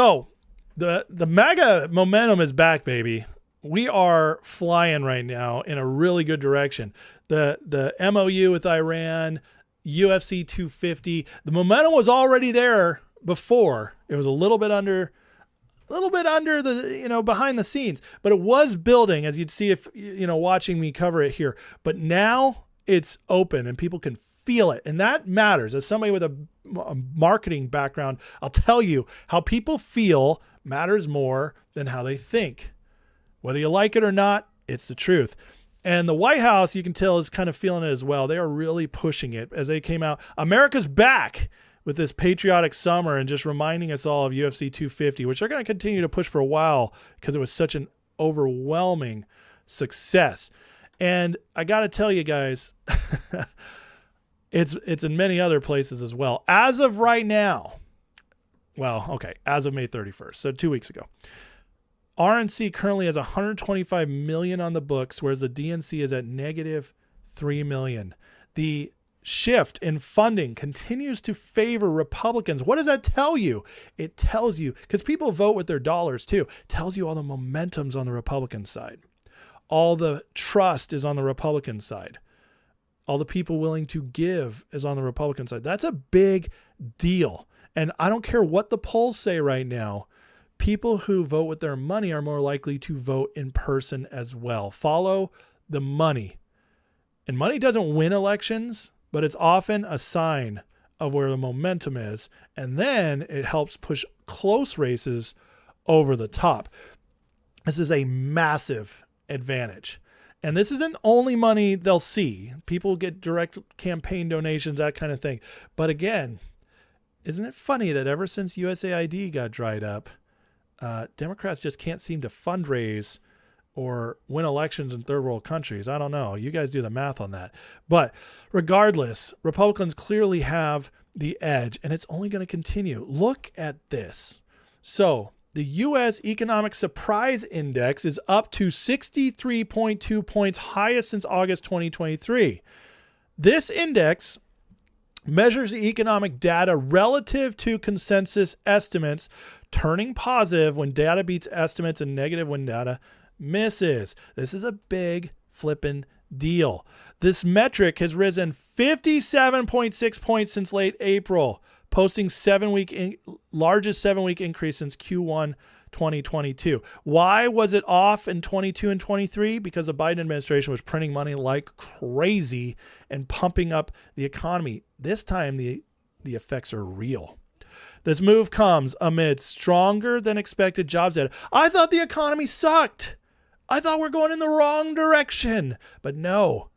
So the MAGA momentum is back, baby. We are flying right now in a really good direction. The MOU with Iran, UFC 250, the momentum was already there before. It was a little bit under the, behind the scenes, but it was building, as you'd see if, watching me cover it here. But now it's open and people can feel it. And that matters. As somebody with a marketing background, I'll tell you, how people feel matters more than how they think. Whether you like it or not, it's the truth. And the White House, you can tell, is kind of feeling it as well. They are really pushing it as they came out. America's back with this patriotic summer and just reminding us all of UFC 250, which they're going to continue to push for a while because it was such an overwhelming success. And I got to tell you guys, it's in many other places as well. As of right now, as of May 31st, so 2 weeks ago, RNC currently has 125 million on the books, whereas the DNC is at negative 3 million. The shift in funding continues to favor Republicans. What does that tell you? It tells you, because people vote with their dollars too, tells you all the momentum's on the Republican side. All the trust is on the Republican side. All the people willing to give is on the Republican side. That's a big deal. And I don't care what the polls say right now. People who vote with their money are more likely to vote in person as well. Follow the money. And money doesn't win elections, but it's often a sign of where the momentum is. And then it helps push close races over the top. This is a massive advantage. And this isn't only money they'll see. People get direct campaign donations, that kind of thing. But again, isn't it funny that ever since USAID got dried up, Democrats just can't seem to fundraise or win elections in third world countries? I don't know. You guys do the math on that. But regardless, Republicans clearly have the edge, and it's only going to continue. Look at this. So the U.S. Economic Surprise Index is up to 63.2 points, highest since August 2023. This index measures the economic data relative to consensus estimates, turning positive when data beats estimates and negative when data misses. This is a big flippin' deal. This metric has risen 57.6 points since late April, posting largest 7-week increase since Q1 2022. Why was it off in 22 and 23? Because the Biden administration was printing money like crazy and pumping up the economy. This time, the effects are real. This move comes amid stronger than expected jobs data. I thought the economy sucked. I thought we're going in the wrong direction. But no.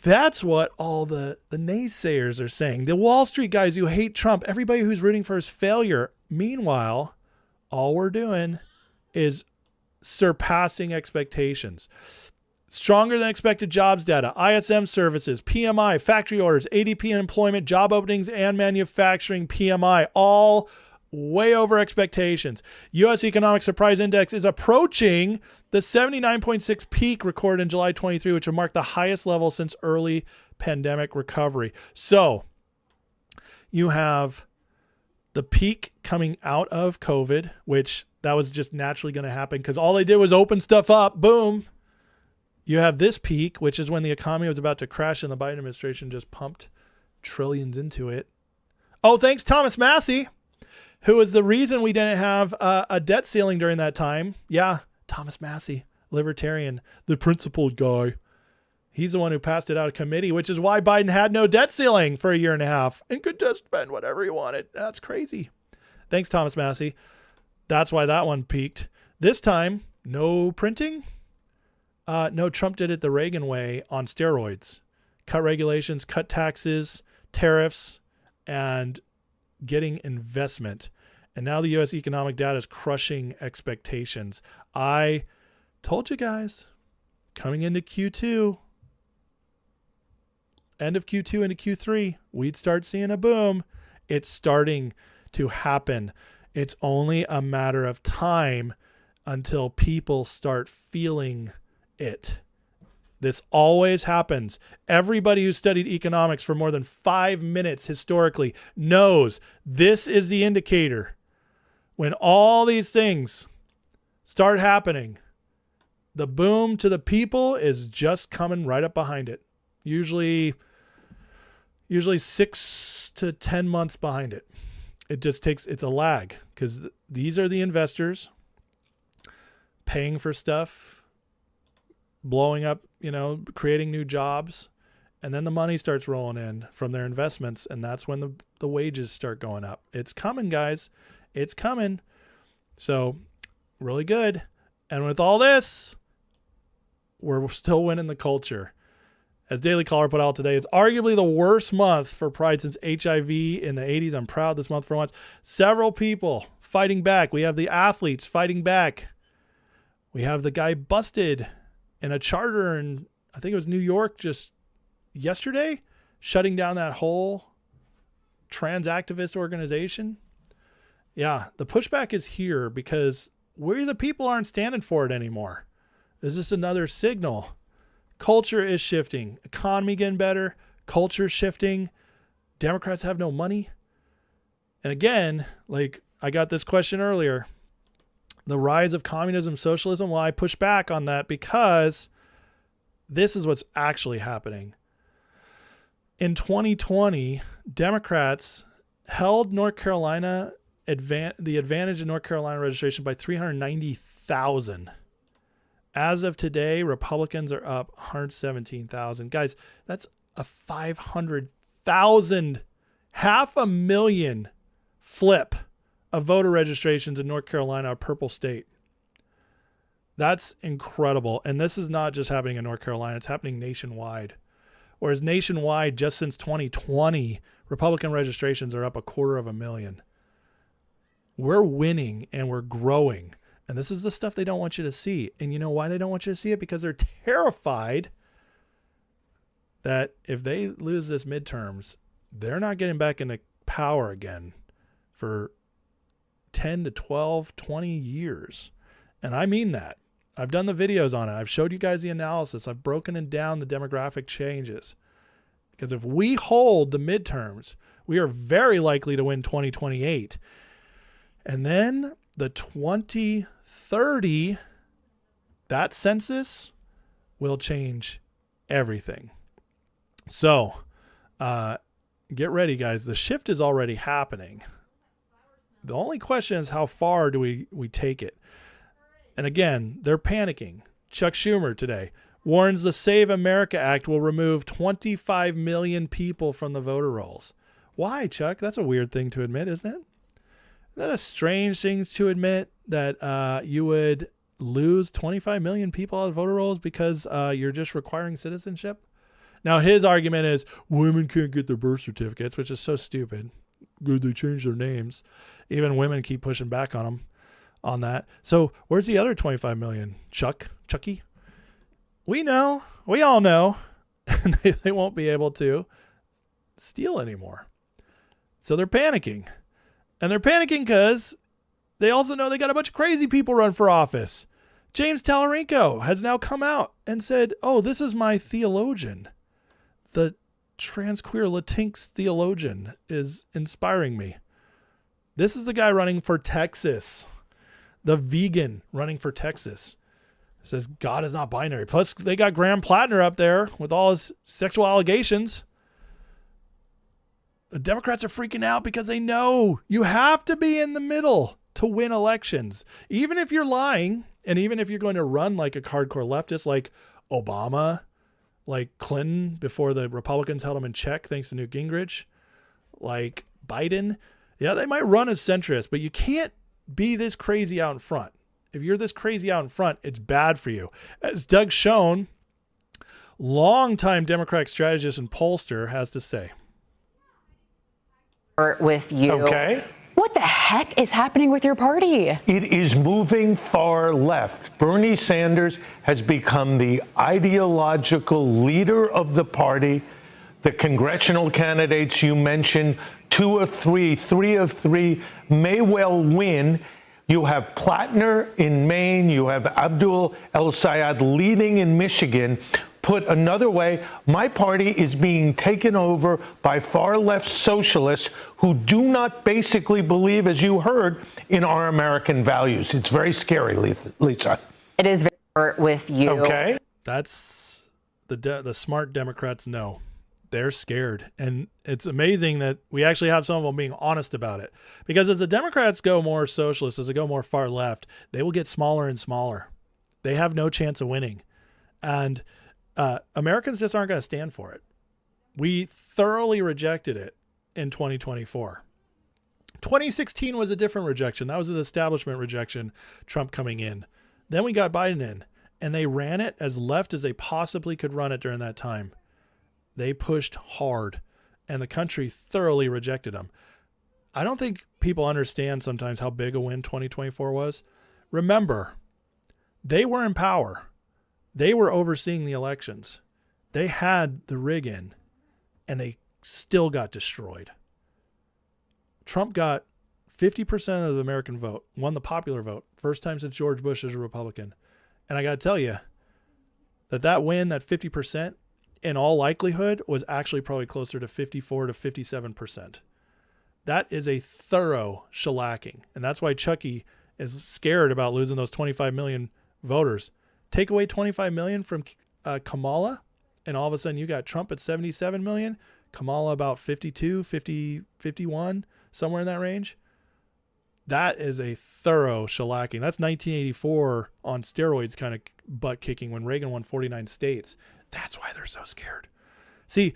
That's what all the naysayers are saying. The Wall Street guys who hate Trump, everybody who's rooting for his failure. Meanwhile, all we're doing is surpassing expectations. Stronger than expected jobs data, ISM services, PMI, factory orders, ADP and employment, job openings, and manufacturing PMI, all way over expectations. U.S. Economic Surprise Index is approaching the 79.6 peak recorded in July 23, which will mark the highest level since early pandemic recovery. So you have the peak coming out of COVID, which that was just naturally going to happen because all they did was open stuff up. Boom. You have this peak, which is when the economy was about to crash and the Biden administration just pumped trillions into it. Oh, thanks, Thomas Massey, who was the reason we didn't have a debt ceiling during that time. Yeah, Thomas Massey, libertarian, the principled guy. He's the one who passed it out of committee, which is why Biden had no debt ceiling for a year and a half and could just spend whatever he wanted. That's crazy. Thanks, Thomas Massey. That's why that one peaked. This time, no printing. No, Trump did it the Reagan way on steroids. Cut regulations, cut taxes, tariffs, and getting investment. And now the U.S. economic data is crushing expectations. I told you guys, coming into Q2, end of Q2 into Q3, we'd start seeing a boom. It's starting to happen. It's only a matter of time until people start feeling it. This always happens. Everybody who studied economics for more than 5 minutes historically knows this is the indicator. When all these things start happening, the boom to the people is just coming right up behind it. Usually 6 to 10 months behind it. It just takes, it's a lag, because these are the investors paying for stuff, blowing up, creating new jobs. And then the money starts rolling in from their investments. And that's when the wages start going up. It's coming, guys. It's coming. So really good. And with all this, we're still winning the culture. As Daily Caller put out today, it's arguably the worst month for Pride since HIV in the 80s. I'm proud this month for once. Several people fighting back. We have the athletes fighting back. We have the guy busted in a charter in, I think it was New York just yesterday, shutting down that whole trans activist organization. Yeah, the pushback is here because we the people aren't standing for it anymore. Is this another signal? Culture is shifting. Economy getting better. Culture shifting. Democrats have no money. And again, like I got this question earlier, the rise of communism, socialism. Well, I push back on that because this is what's actually happening. In 2020, Democrats held North Carolina, the advantage in North Carolina registration by 390,000. As of today, Republicans are up 117,000. Guys, that's a 500,000, 500,000 flip of voter registrations in North Carolina, a purple state. That's incredible. And this is not just happening in North Carolina. It's happening nationwide. Whereas nationwide, just since 2020, Republican registrations are up 250,000. We're winning and we're growing. And this is the stuff they don't want you to see. And you know why they don't want you to see it? Because they're terrified that if they lose this midterms, they're not getting back into power again for 10 to 12, 20 years. And I mean that. I've done the videos on it. I've showed you guys the analysis. I've broken it down, the demographic changes. Because if we hold the midterms, we are very likely to win 2028. And then the 2030, that census will change everything. So get ready, guys. The shift is already happening. The only question is how far do we take it? And again, they're panicking. Chuck Schumer today warns the Save America Act will remove 25 million people from the voter rolls. Why, Chuck? That's a weird thing to admit, isn't it? Isn't that a strange thing to admit, that you would lose 25 million people out of voter rolls because you're just requiring citizenship? Now, his argument is women can't get their birth certificates, which is so stupid. Good, they changed their names. Even women keep pushing back on them on that. So where's the other 25 million? Chucky? We know. We all know. they won't be able to steal anymore. So they're panicking. And they're panicking because they also know they got a bunch of crazy people run for office. James Talarico has now come out and said, oh, this is my theologian. The trans queer Latinx theologian is inspiring me. This is the guy running for Texas. The vegan running for Texas. Says God is not binary. Plus, they got Graham Plattner up there with all his sexual allegations. The Democrats are freaking out because they know you have to be in the middle to win elections. Even if you're lying, and even if you're going to run like a hardcore leftist like Obama, like Clinton before the Republicans held him in check thanks to Newt Gingrich, like Biden. Yeah, they might run as centrist, but you can't be this crazy out in front. If you're this crazy out in front, it's bad for you. As Doug Schoen, longtime Democratic strategist and pollster, has to say. With you. Okay. What the heck is happening with your party? It is moving far left. Bernie Sanders has become the ideological leader of the party. The congressional candidates you mentioned, 2 of 3, 3 of 3 may well win. You have Plattner in Maine. You have Abdul El Sayed leading in Michigan. Put another way, my party is being taken over by far-left socialists who do not basically believe, as you heard, in our American values. It's very scary, Lisa. It is very with you. Okay. That's the smart Democrats know. They're scared. And it's amazing that we actually have some of them being honest about it. Because as the Democrats go more socialist, as they go more far left, they will get smaller and smaller. They have no chance of winning. And Americans just aren't going to stand for it. We thoroughly rejected it in 2024. 2016 was a different rejection. That was an establishment rejection, Trump coming in. Then we got Biden in, and they ran it as left as they possibly could run it during that time. They pushed hard, and the country thoroughly rejected them. I don't think people understand sometimes how big a win 2024 was. Remember, they were in power. They were overseeing the elections. They had the rig in, and they still got destroyed. Trump got 50% of the American vote, won the popular vote, first time since George Bush as a Republican. And I got to tell you that win, that 50%, in all likelihood, was actually probably closer to 54 to 57%. That is a thorough shellacking. And that's why Chucky is scared about losing those 25 million voters. Take away 25 million from Kamala, and all of a sudden you got Trump at 77 million, Kamala about 52, 50, 51, somewhere in that range. That is a thorough shellacking. That's 1984 on steroids kind of butt kicking when Reagan won 49 states. That's why they're so scared. See,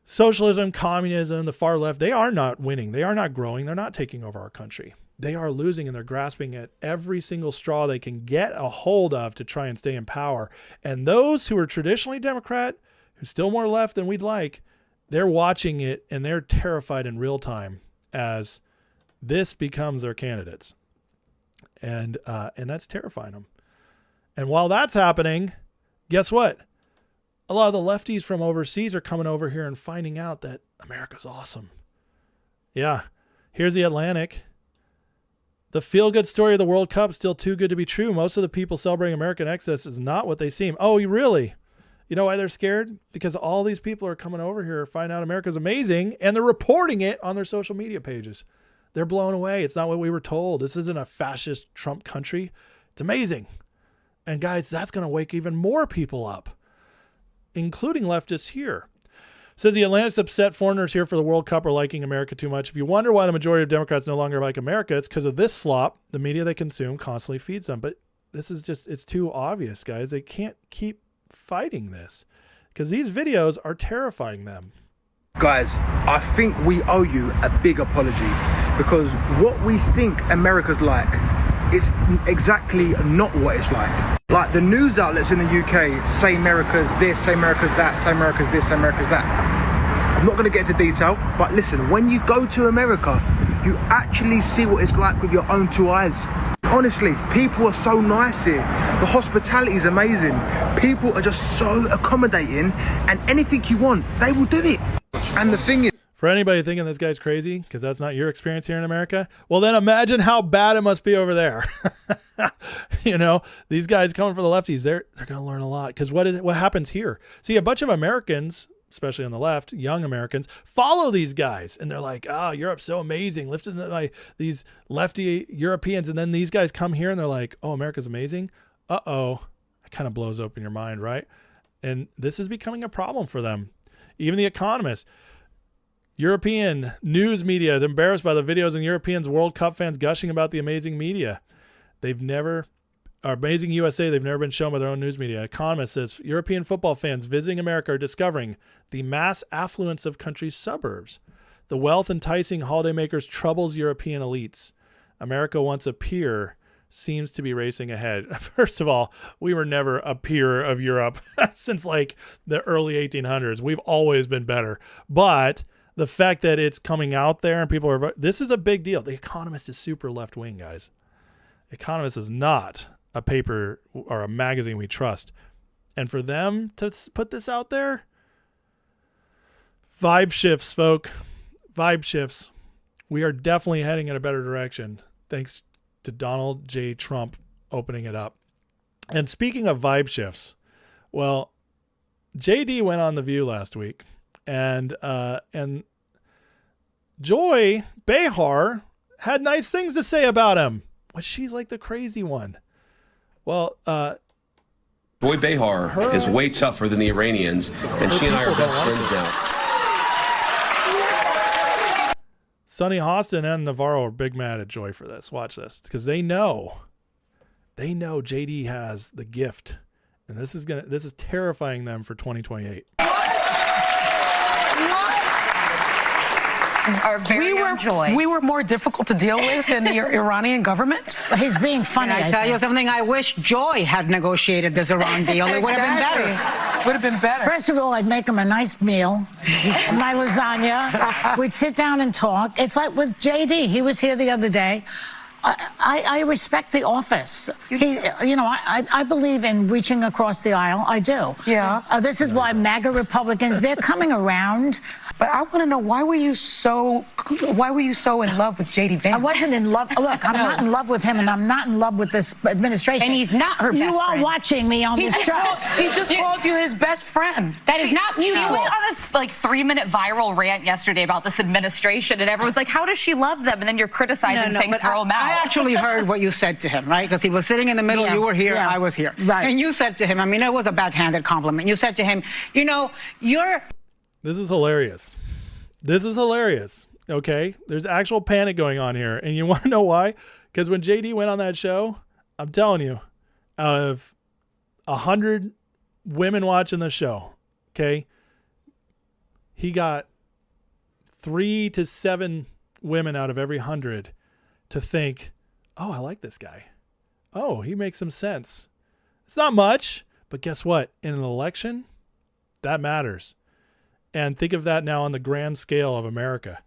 socialism, communism, the far left, they are not winning. They are not growing. They're not taking over our country. They are losing, and they're grasping at every single straw they can get a hold of to try and stay in power. And those who are traditionally Democrat, who's still more left than we'd like, they're watching it, and they're terrified in real time as this becomes their candidates. And that's terrifying them. And while that's happening, guess what? A lot of the lefties from overseas are coming over here and finding out that America's awesome. Yeah. Here's the Atlantic. The feel-good story of the World Cup, still too good to be true. Most of the people celebrating American excess is not what they seem. Oh, really? You know why they're scared? Because all these people are coming over here to find out America's amazing, and they're reporting it on their social media pages. They're blown away. It's not what we were told. This isn't a fascist Trump country. It's amazing. And guys, that's going to wake even more people up, including leftists here. Says the Atlantic's upset foreigners here for the World Cup are liking America too much. If you wonder why the majority of Democrats no longer like America, it's because of this slop the media they consume constantly feeds them. But this is just, it's too obvious, guys. They can't keep fighting this because these videos are terrifying them. Guys, I think we owe you a big apology because what we think America's like is exactly not what it's like. Like the news outlets in the UK say America's this, say America's that, say America's this, say America's that. I'm not going to get into detail, but listen, when you go to America, you actually see what it's like with your own two eyes. Honestly, people are so nice here. The hospitality is amazing. People are just so accommodating, and anything you want, they will do it. And the thing is, for anybody thinking this guy's crazy, because that's not your experience here in America, well, then imagine how bad it must be over there. You know, these guys coming from the lefties, they're going to learn a lot. Because what happens here? See, a bunch of Americans, especially on the left, young Americans, follow these guys. And they're like, oh, Europe's so amazing. Lifting these lefty Europeans. And then these guys come here and they're like, oh, America's amazing. Uh-oh. That kind of blows open your mind, right? And this is becoming a problem for them. Even The Economist. European news media is embarrassed by the videos of Europeans World Cup fans gushing about the amazing media. Amazing USA, they've never been shown by their own news media. Economist says European football fans visiting America are discovering the mass affluence of country's suburbs. The wealth enticing holidaymakers troubles European elites. America, once a peer, seems to be racing ahead. First of all, we were never a peer of Europe since like the early 1800s. We've always been better. But the fact that it's coming out there and people are, this is a big deal. The Economist is super left wing, guys. Economist is not a paper or a magazine we trust. And for them to put this out there, vibe shifts, folk. Vibe shifts. We are definitely heading in a better direction thanks to Donald J. Trump opening it up. And speaking of vibe shifts, well, JD went on The View last week, and Joy Behar had nice things to say about him, but she's like the crazy one. Well, Joy Behar is way tougher than the Iranians, and she and I are best friends now. Sonny Hostin and Navarro are big mad at Joy for this. Watch this, because they know JD has the gift, and this is terrifying them for 2028. Our very own Joy. We were more difficult to deal with than the Iranian government. He's being funny. Can I tell you something? I wish Joy had negotiated this Iran deal. It would have been better. Would have been better. First of all, I'd make him a nice meal, my lasagna. We'd sit down and talk. It's like with JD. He was here the other day. I respect the office. I believe in reaching across the aisle. I do. Yeah. This is why MAGA Republicans, they're coming around. But I want to know, why were you so in love with JD Vance? I wasn't in love. Look, I'm not in love with him, and I'm not in love with this administration. And he's not her best friend. You are watching me on this show. He just called you his best friend. That is not mutual. She went on a 3-minute viral rant yesterday about this administration, and everyone's like, how does she love them? And then you're criticizing, saying throw them out. I actually heard what you said to him, right? Because he was sitting in the middle, you were here, I was here. Right. And you said to him, I mean, it was a backhanded compliment. You said to him, you're... This is hilarious. Okay? There's actual panic going on here. And you want to know why? Because when JD went on that show, I'm telling you, out of 100 women watching the show, okay, he got 3 to 7 women out of every 100 to think, oh, I like this guy. Oh, he makes some sense. It's not much, but guess what? In an election, that matters. And think of that now on the grand scale of America.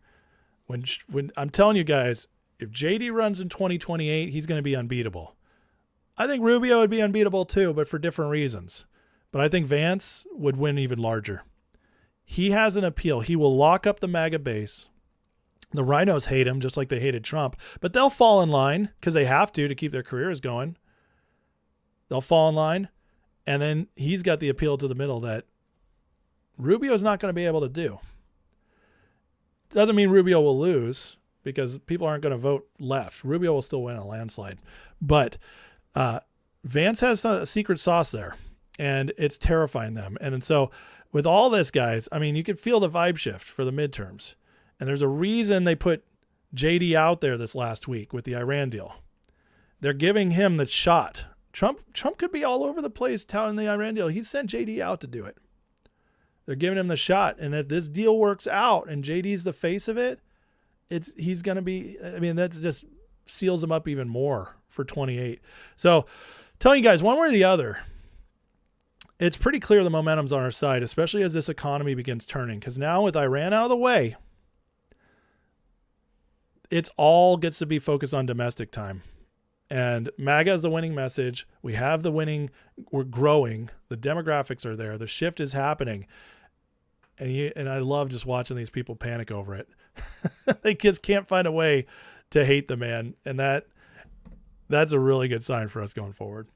When I'm telling you guys, if JD runs in 2028, he's going to be unbeatable. I think Rubio would be unbeatable too, but for different reasons. But I think Vance would win even larger. He has an appeal. He will lock up the MAGA base. The rhinos hate him just like they hated Trump, but they'll fall in line because they have to keep their careers going. They'll fall in line, and then he's got the appeal to the middle that Rubio's not going to be able to do. Doesn't mean Rubio will lose because people aren't going to vote left. Rubio will still win a landslide. But Vance has a secret sauce there, and it's terrifying them. And so with all this, guys, I mean, you can feel the vibe shift for the midterms. And there's a reason they put JD out there this last week with the Iran deal. They're giving him the shot. Trump could be all over the place touting the Iran deal. He sent JD out to do it. They're giving him the shot. And if this deal works out and JD's the face of it, he's going to be, I mean, that just seals him up even more for 28. So telling you guys one way or the other, it's pretty clear the momentum's on our side, especially as this economy begins turning. Because now with Iran out of the way, it's all gets to be focused on domestic time. And MAGA is the winning message. We have the winning. We're growing. The demographics are there. The shift is happening. And I love just watching these people panic over it. They just can't find a way to hate the man. And that's a really good sign for us going forward.